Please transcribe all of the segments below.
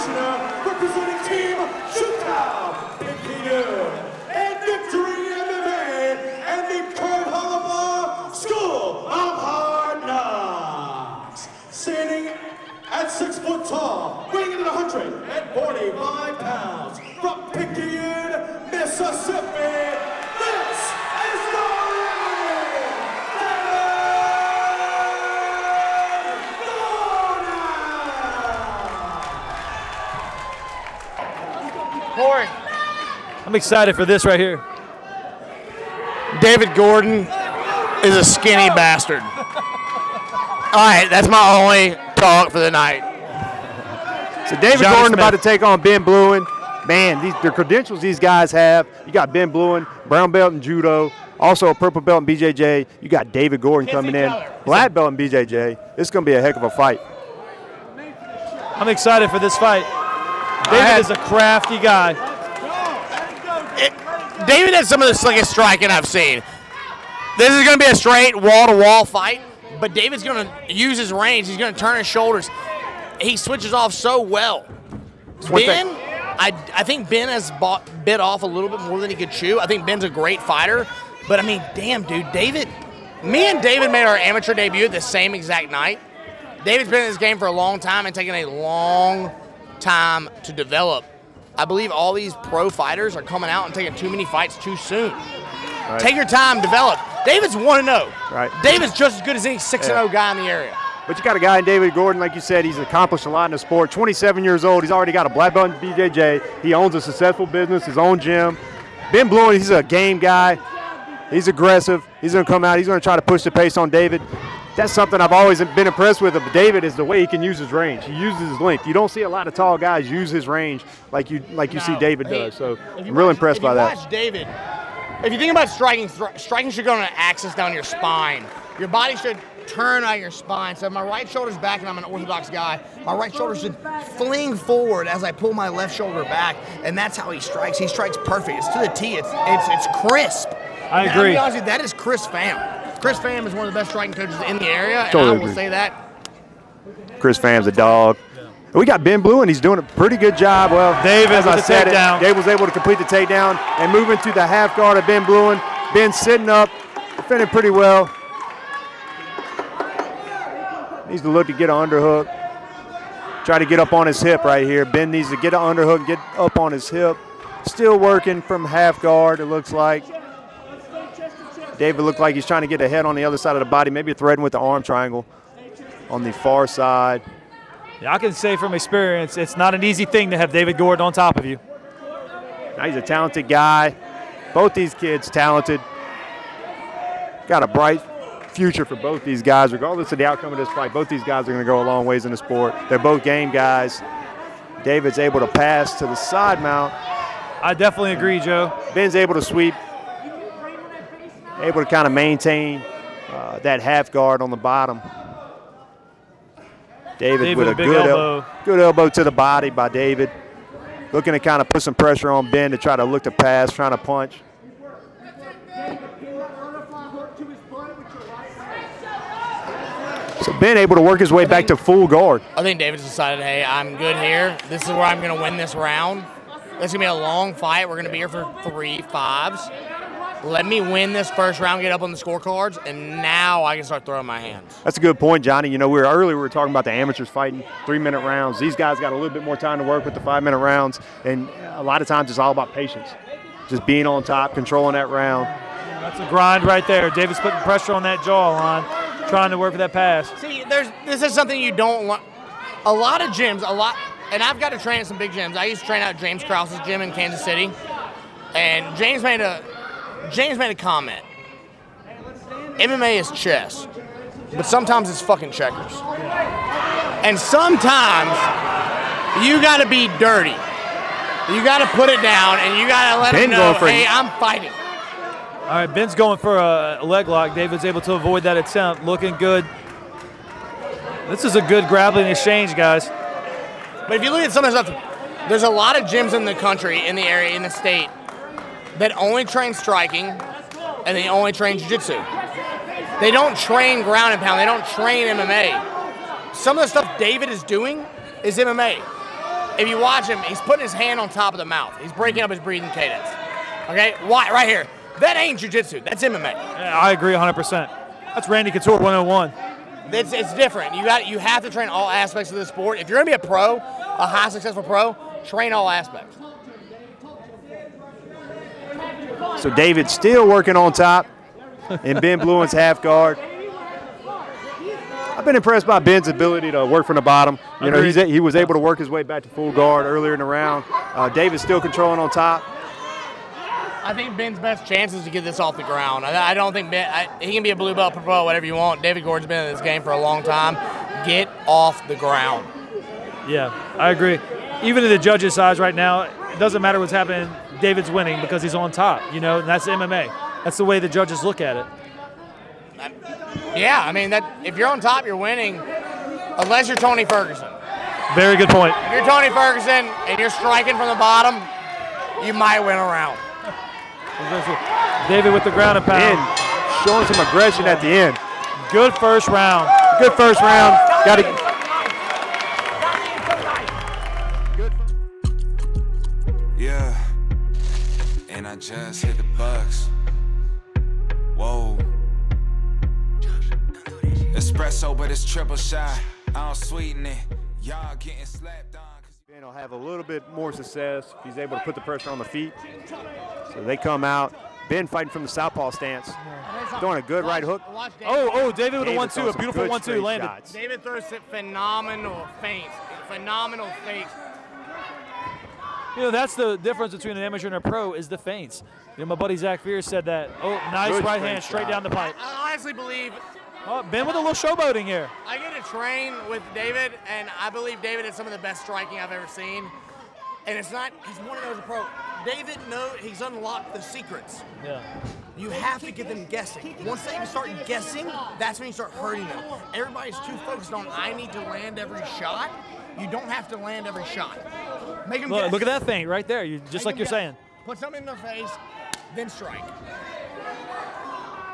practitioner representing Team Showdown, and Victory MMA, and the Kurt Hollabaugh School of Hard Knocks. Standing at 6 foot tall, weighing in at 145 pounds, from Picayune, Mississippi, this is the Corey, I'm excited for this right here. David Gordon is a skinny bastard. All right, that's my only talk for the night. So David Johnny Gordon Smith. about to take on Ben Blouin. Man, the credentials these guys have. You got Ben Blouin, brown belt in judo, also a purple belt in BJJ. You got David Gordon coming in, black belt in BJJ. This is going to be a heck of a fight. I'm excited for this fight. David is a crafty guy. David has some of the slickest striking I've seen. This is going to be a straight wall-to-wall fight, but David's going to use his range. He's going to turn his shoulders. He switches off so well. Ben, I think Ben has bit off a little bit more than he could chew. I think Ben's a great fighter, but I mean, damn, dude, me and David made our amateur debut the same exact night. David's been in this game for a long time and taken a long time to develop. I believe all these pro fighters are coming out and taking too many fights too soon. Right. Take your time, develop. David's 1-0. Right. David's just as good as any 6-0 guy in the area. But you got a guy in David Gordon, like you said, he's accomplished a lot in the sport. 27 years old, he's already got a black belt in BJJ. He owns a successful business, his own gym. Ben Blouin, he's a game guy. He's aggressive. He's going to come out. He's going to try to push the pace on David. That's something I've always been impressed with David is the way he can use his range. He uses his length. You don't see a lot of tall guys use his range like you see David does. So I'm real impressed by that. Watch David, if you think about striking, striking should go on an axis down your spine. Your body should turn on your spine. So if my right shoulder's back and I'm an orthodox guy, my right shoulder should fling forward as I pull my left shoulder back, and that's how he strikes. He strikes perfect. It's to the T. It's crisp. I agree. I'll be honest with you, that is Chris Pham. Chris Pham is one of the best striking coaches in the area, and Totally I will say that. Chris Pham's a dog. We got Ben Blouin. He's doing a pretty good job. Well, David, as I said, Dave was able to complete the takedown and move into the half guard of Ben Blouin. Ben sitting up, defending pretty well. Needs to look to get an underhook. Try to get up on his hip right here. Ben needs to get an underhook and get up on his hip. Still working from half guard, it looks like. David looked like he's trying to get a head on the other side of the body, maybe threading with the arm triangle on the far side. Yeah, I can say from experience, it's not an easy thing to have David Gordon on top of you. Now he's a talented guy. Both these kids talented. Got a bright future for both these guys. Regardless of the outcome of this fight, both these guys are going to go a long ways in the sport. They're both game guys. David's able to pass to the side mount. I definitely agree, Joe. Ben's able to sweep. Able to kind of maintain that half guard on the bottom. David with a good elbow to the body by David. Looking to kind of put some pressure on Ben to try to look to pass, trying to punch. So Ben able to work his way back to full guard. I think David's decided, hey, I'm good here. This is where I'm going to win this round. It's going to be a long fight. We're going to be here for 3 5s. Let me win this first round, get up on the scorecards, and now I can start throwing my hands. That's a good point, Johnny. You know, earlier we were talking about the amateurs fighting 3-minute rounds. These guys got a little bit more time to work with the 5-minute rounds, and a lot of times it's all about patience. Just being on top, controlling that round. That's a grind right there. David's putting pressure on that jawline, trying to work for that pass. See, this is something you don't want. A lot of gyms, and I've got to train at some big gyms. I used to train out at James Krause's gym in Kansas City, and James made a comment. MMA is chess, but sometimes it's fucking checkers. And sometimes you got to be dirty. You got to put it down, and you got to let them know, hey, I'm fighting. All right, Ben's going for a leg lock. David's able to avoid that attempt. Looking good. This is a good grappling exchange, guys. But if you look at some of the stuff, there's a lot of gyms in the country, in the area, in the state, that only train striking, and they only train jiu-jitsu. They don't train ground and pound. They don't train MMA. Some of the stuff David is doing is MMA. if you watch him, he's putting his hand on top of the mouth. He's breaking up his breathing cadence. Okay, why? Right here. That ain't jiu-jitsu. That's MMA. Yeah, I agree 100%. That's Randy Couture 101. It's different. You have to train all aspects of the sport. If you're going to be a pro, a high successful pro, train all aspects. So David still working on top in Ben Blouin's half guard. I've been impressed by Ben's ability to work from the bottom. You know, he was able to work his way back to full guard earlier in the round. David's still controlling on top. I think Ben's best chance is to get this off the ground. I don't think he can be a blue belt pro, whatever you want. David Gordon's been in this game for a long time. Get off the ground. Yeah, I agree. Even in the judges' sides right now, it doesn't matter what's happening. David's winning because he's on top, you know, and that's MMA. That's the way the judges look at it. Yeah, I mean, if you're on top, you're winning, unless you're Tony Ferguson. Very good point. If you're Tony Ferguson and you're striking from the bottom, you might win a round. David with the ground and pound. Ben showing some aggression at the end. Good first round. Good first round. Got to. Yeah, and I just hit the bucks. Whoa. Espresso, but it's triple shot. I don't sweeten it. Y'all getting slapped on. Ben will have a little bit more success if he's able to put the pressure on the feet. So they come out. Ben fighting from the southpaw stance. Throwing a good right hook. Oh, David with a 1-2, a beautiful 1-2 landed. Shots. David throws phenomenal feints. Phenomenal feints. You know, that's the difference between an amateur and a pro is the feints. You know, my buddy Zach Fears said that. Oh, nice Good right hand straight down the pipe. I honestly believe Oh, Ben with a little showboating here. I get to train with David, and I believe David is some of the best striking I've ever seen. And it's not, he's one of those pro. David he's unlocked the secrets. Yeah. You have to get them guessing. Once they start guessing, that's when you start hurting them. Everybody's too focused on, I need to land every shot. You don't have to land every shot. Make them guess. Look at that feint right there, just like you're saying. Put something in their face, then strike.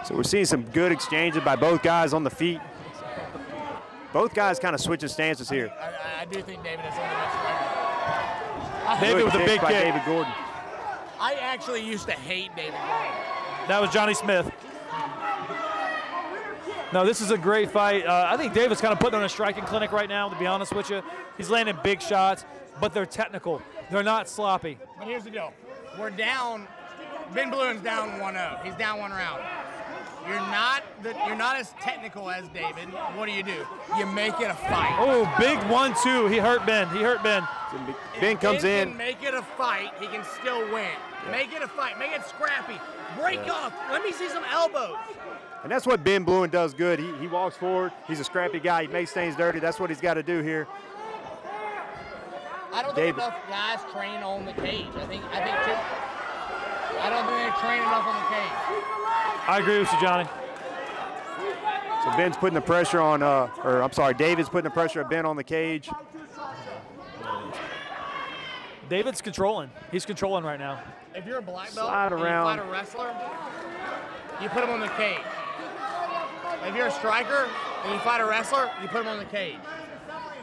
So we're seeing some good exchanges by both guys on the feet. Both guys kind of switching stances here. I do think David is one of the best strikers. David with a big by kick. David Gordon. I actually used to hate David Gordon. That was Johnny Smith. No, this is a great fight. I think David's kind of putting on a striking clinic right now, to be honest with you. He's landing big shots, but they're technical. They're not sloppy. But here's the deal. We're down. Ben Blouin's down 1-0. He's down one round. You're not as technical as David. What do? You make it a fight. Oh, big 1-2. He hurt Ben. Ben comes in. Can make it a fight. He can still win. Make it a fight. Make it scrappy. Break off. Let me see some elbows. And that's what Ben Blouin does good. He walks forward. He's a scrappy guy. He makes things dirty. That's what he's got to do here. I don't think enough guys train on the cage. I don't think they train enough on the cage. I agree with you, Johnny. So Ben's putting the pressure on, David's putting the pressure of Ben on the cage. David's controlling. He's controlling right now. If you're a black belt Slide and around. you fight a wrestler, you put him on the cage. If you're a striker and you fight a wrestler, you put him on the cage.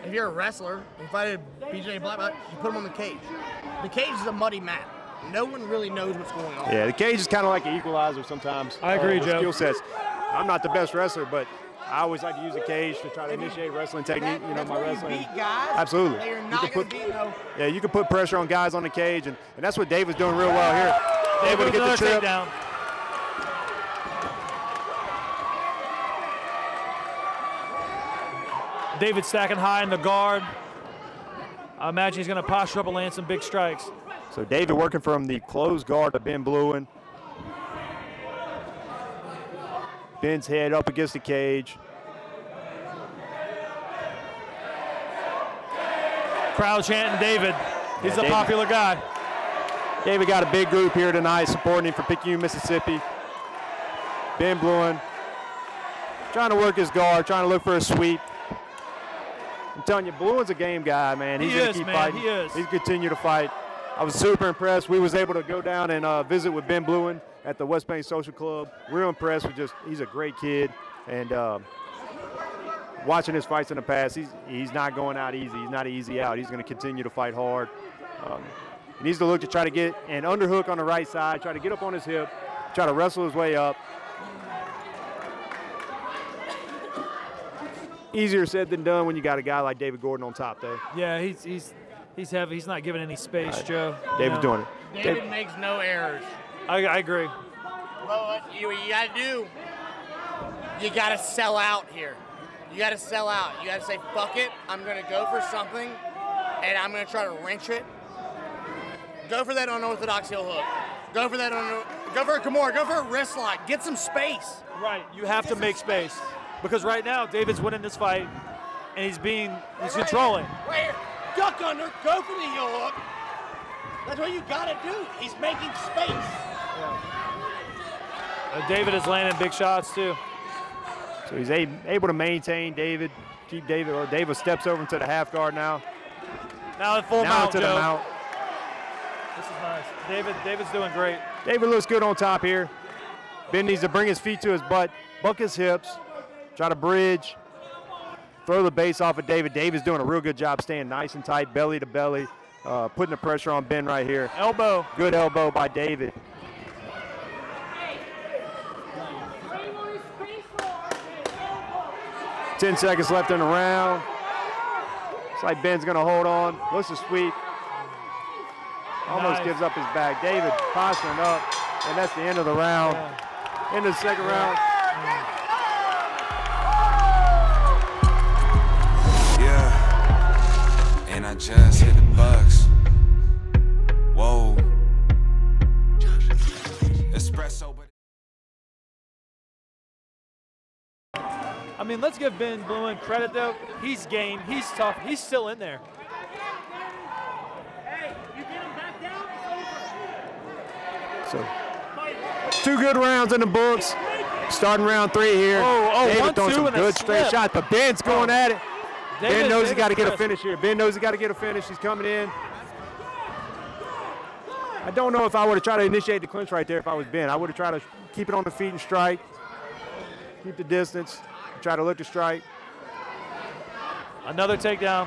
If you're a wrestler and you fight a BJ black belt, you put him on the cage. The cage is a muddy map. No one really knows what's going on. Yeah, the cage is kind of like an equalizer sometimes. I agree, Joe. Skill sets. I'm not the best wrestler, but I always like to use a cage to try to initiate wrestling technique. My wrestling. You beat guys. Absolutely. That you're not going to beat, though. Yeah, you can put pressure on guys on the cage, and that's what David's doing real well here. Able to get the trip down. David stacking high in the guard. I imagine he's going to posture up and land some big strikes. So David working from the closed guard of Ben Blouin. Ben's head up against the cage. Crowd chanting David. He's a popular guy. David got a big group here tonight supporting him from Picayune, Mississippi. Ben Blouin trying to work his guard, trying to look for a sweep. I'm telling you, Blouin's a game guy, man. He's going to keep fighting. He is. He's continue to fight. I was super impressed. We was able to go down and visit with Ben Blouin at the West Bank Social Club. Real impressed with he's a great kid. And watching his fights in the past, he's not going out easy. He's not an easy out. He's going to continue to fight hard. He needs to look to try to get an underhook on the right side, try to get up on his hip, try to wrestle his way up. Easier said than done when you got a guy like David Gordon on top, though. Yeah, he's heavy. He's not giving any space, Joe. David's doing it. David makes no errors. I agree. Well, what you got to do, you got to sell out here. You got to sell out. You got to say, fuck it, I'm going to go for something, and I'm going to try to wrench it. Go for that unorthodox heel hook. Go for that, go for a Kimura, go for a wrist lock. Get some space. Right, you have to make space. Because right now, David's winning this fight, and he's controlling. Right here. Duck under, go for the heel hook. That's what you got to do. He's making space. Yeah. David is landing big shots, too. So he's able to maintain David, keep David, or David steps over into the half guard now. Now in full mount, into the mount. This is nice. David's doing great. David looks good on top here. Ben needs to bring his feet to his butt, buck his hips, try to bridge, throw the base off of David. David's doing a real good job staying nice and tight, belly to belly, putting the pressure on Ben right here. Elbow. Good elbow by David. Ten seconds left in the round. Looks like Ben's gonna hold on. Looks to sweep. Almost gives up his back. David posturing up, and that's the end of the round. Yeah. End of the second round. Yeah, and I just hit the bucks. Whoa. Espresso. I mean, let's give Ben Blouin credit, though. He's game. He's tough. He's still in there. So, 2 good rounds in the books. Starting round 3 here. David throwing some good straight shots, but Ben's going at it. Ben knows he got to get a finish here. Ben knows he got to get a finish. He's coming in. I don't know if I would have tried to initiate the clinch right there if I was Ben. I would have tried to keep it on the feet and strike, keep the distance, try to look to strike. Another takedown.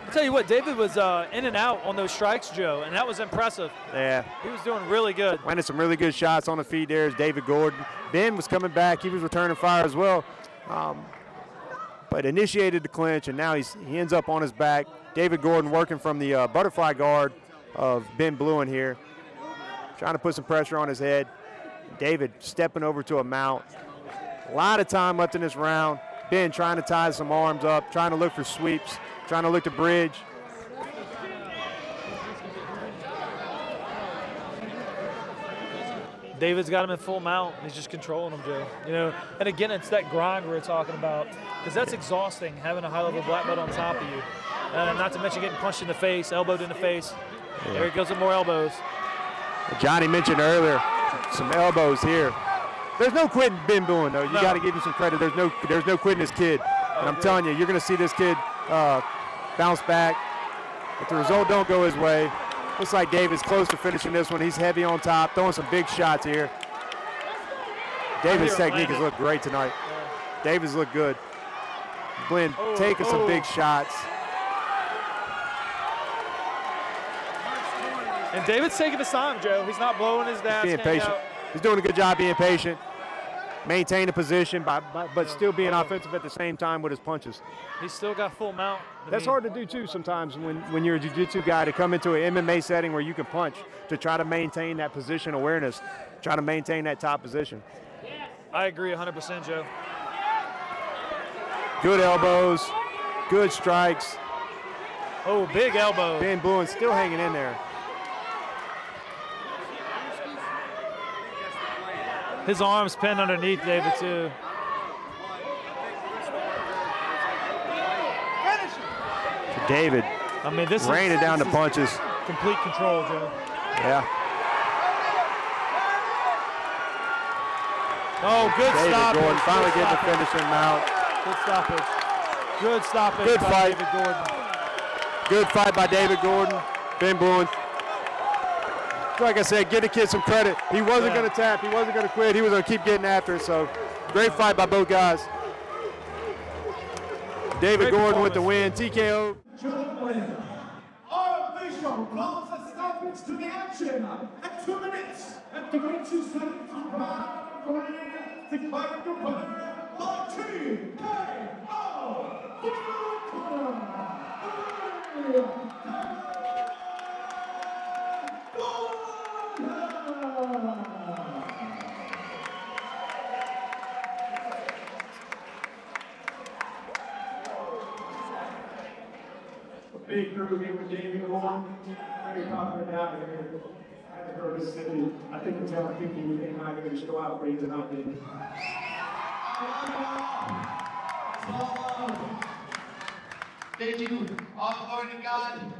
I'll tell you what, David was in and out on those strikes, Joe, and that was impressive. Yeah. He was doing really good. Landed some really good shots on the feet there is David Gordon. Ben was coming back. He was returning fire as well. But initiated the clinch, and now he ends up on his back. David Gordon working from the butterfly guard of Ben Blouin here, trying to put some pressure on his head. David stepping over to a mount. A lot of time left in this round. Ben trying to tie some arms up, trying to look for sweeps, trying to look to bridge. David's got him in full mount. He's just controlling him, Joe. You know, and again, it's that grind we were talking about, because that's exhausting, having a high-level black belt on top of you. Not to mention getting punched in the face, elbowed in the face. Yeah. There he goes with more elbows. Johnny mentioned earlier, some elbows here. There's no quitting Ben Blouin, though. You got to give him some credit. There's no quitting this kid. And I'm telling you, you're going to see this kid bounce back. If the result don't go his way, looks like David's close to finishing this one. He's heavy on top, throwing some big shots here. David's technique has looked great tonight. Yeah. David's looked good. Blouin taking some big shots. And David's taking his time, Joe. He's not blowing his dash. Being patient. He's doing a good job being patient, maintain the position, but still being offensive at the same time with his punches. He's still got full mount. That's hard to do, too, sometimes when you're a jiu-jitsu guy, to come into an MMA setting where you can punch, to try to maintain that position awareness, try to maintain that top position. I agree 100%, Joe. Good elbows, good strikes. Oh, big elbow. Ben Blouin still hanging in there. His arm's pinned underneath David, too. David, I mean, this raining down the punches. Complete control, Joe. Yeah. Oh, good David stoppage. Gordon finally getting the finishing mount. Good stoppage. Good stoppage. Good by fight. David Gordon. Good fight by David Gordon. Ben Blouin. Like I said, give the kid some credit. He wasn't going to tap. He wasn't going to quit. He was going to keep getting after it. So, great fight by both guys. David Gordon with the win, TKO. Our official calls a stoppage to the action at 2 minutes and 32 seconds to round declare your winner by big crew here with David Blouin. Very confident out here at the Curtis City. I think it's our thinking we came out here to show out for you tonight. Thank you, all glory to God.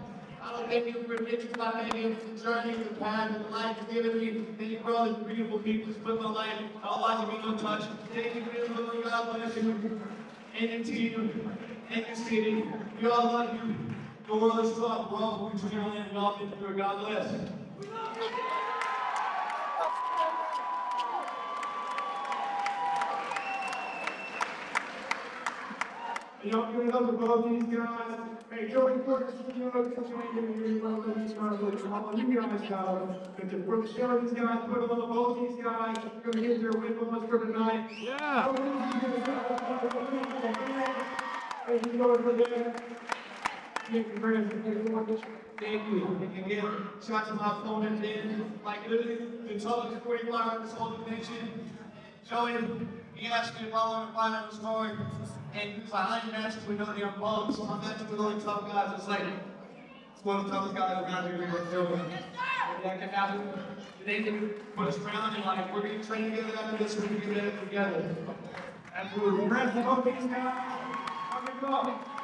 I don't thank you for riches, I thank you for the journey, the path, and the life you've given me. Thank you for all the beautiful people who put my life. I don't want to be no touch. Thank you for the little God bless you. And your team, and your city. We all love you. The world is strong. We're all going to your land and all things for God bless. You know, you're going to love these guys. Hey, Joey Curtis, you know, you love these guys. You guys know that we're going to share these guys, put a little both these guys. You're going to get their win bonus for tonight. Yeah. Hey, you know over there. Thank you, Thank you. And again, shots of my opponent in, like literally the toughest 45 of this whole division. Joey, he asked me if I want to find out the story. And he's like, I ain't matches with nobody on bones, so I'm matching with only tough guys. It's like, it's one of the toughest guys around here. Maybe that can happen. They can put us around and like, we're going to train together after this, we're going to get it together. Absolutely. Congrats to both these guys.